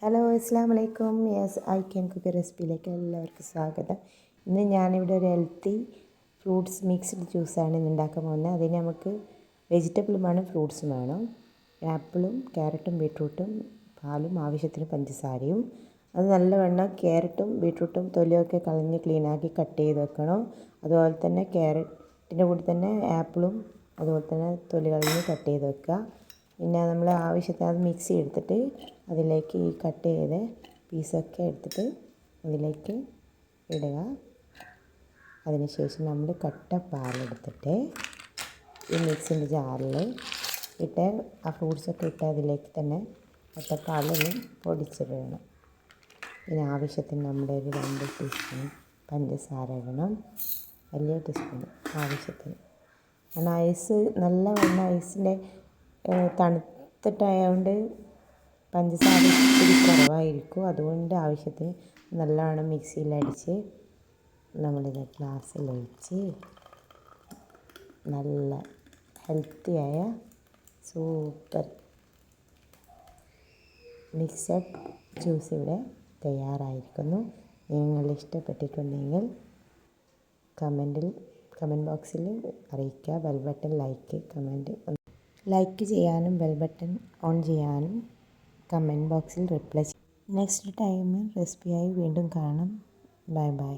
Hello അസ്സാം വലൈക്കും. Yes I can cook റെസിപ്പിയിലേക്ക് എല്ലാവർക്കും സ്വാഗതം. ഇന്ന് ഞാനിവിടെ ഒരു ഹെൽത്തി ഫ്രൂട്ട്സ് മിക്സ്ഡ് ജ്യൂസാണ് ഇന്ന് ഉണ്ടാക്കാൻ പോകുന്നത്. അതിന് നമുക്ക് വെജിറ്റബിളും വേണം, ഫ്രൂട്ട്സും വേണം. ആപ്പിളും ക്യാരറ്റും ബീട്രൂട്ടും പാലും ആവശ്യത്തിന് പഞ്ചസാരയും. അത് നല്ലവണ്ണം ക്യാരറ്റും ബീട്രൂട്ടും തൊലിയൊക്കെ കളഞ്ഞ് ക്ലീനാക്കി കട്ട് ചെയ്ത് വെക്കണം. അതുപോലെ തന്നെ ക്യാരറ്റിൻ്റെ കൂടെ തന്നെ ആപ്പിളും അതുപോലെ തന്നെ തൊലി കളഞ്ഞ് കട്ട് ചെയ്ത് വെക്കുക. പിന്നെ നമ്മൾ ആവശ്യത്തിന് അത് മിക്സി എടുത്തിട്ട് അതിലേക്ക് ഈ കട്ട് ചെയ്ത പീസൊക്കെ എടുത്തിട്ട് അതിലേക്ക് ഇടുക. അതിനുശേഷം നമ്മൾ കട്ട പാലെടുത്തിട്ട് ഈ മിക്സിൻ്റെ ജാറിൽ ഇട്ട് ആ ഫ്രൂട്ട്സൊക്കെ ഇട്ട് അതിലേക്ക് തന്നെ കട്ടപ്പാലൊന്ന് പൊടിച്ചിടണം. പിന്നെ ആവശ്യത്തിന് നമ്മുടെ ഒരു 2 ടീസ്പൂൺ പഞ്ചസാര ഇടണം, വലിയ ടീസ്പൂൺ ആവശ്യത്തിന്. കാരണം ഐസ് നല്ലവണ്ണം ഐസിൻ്റെ തണുത്തിട്ടായതുകൊണ്ട് പഞ്ചസാര ഇത്തിരി കുറവായിരിക്കും. അതുകൊണ്ട് ആവശ്യത്തിന് നല്ലവണ്ണം മിക്സിയിലടിച്ച് നമ്മളിത് ഗ്ലാസ്സിലൊഴിച്ച് നല്ല ഹെൽത്തിയായ സൂപ്പർ മിക്സഡ് ജ്യൂസ് ഇവിടെ തയ്യാറായിരിക്കുന്നു. നിങ്ങൾ ഇഷ്ടപ്പെട്ടിട്ടുണ്ടെങ്കിൽ കമൻറ്റ് ബോക്സിൽ അറിയിക്കുക. ബെൽ ബട്ടൺ ലൈക്ക് ചെയ്യാനും ബെൽ ബട്ടൺ ഓൺ ചെയ്യാനും കമൻറ്റ് ബോക്സിൽ റിപ്ലൈ. നെക്സ്റ്റ് ടൈം റെസിപ്പിയായി വീണ്ടും കാണാം. Bye bye.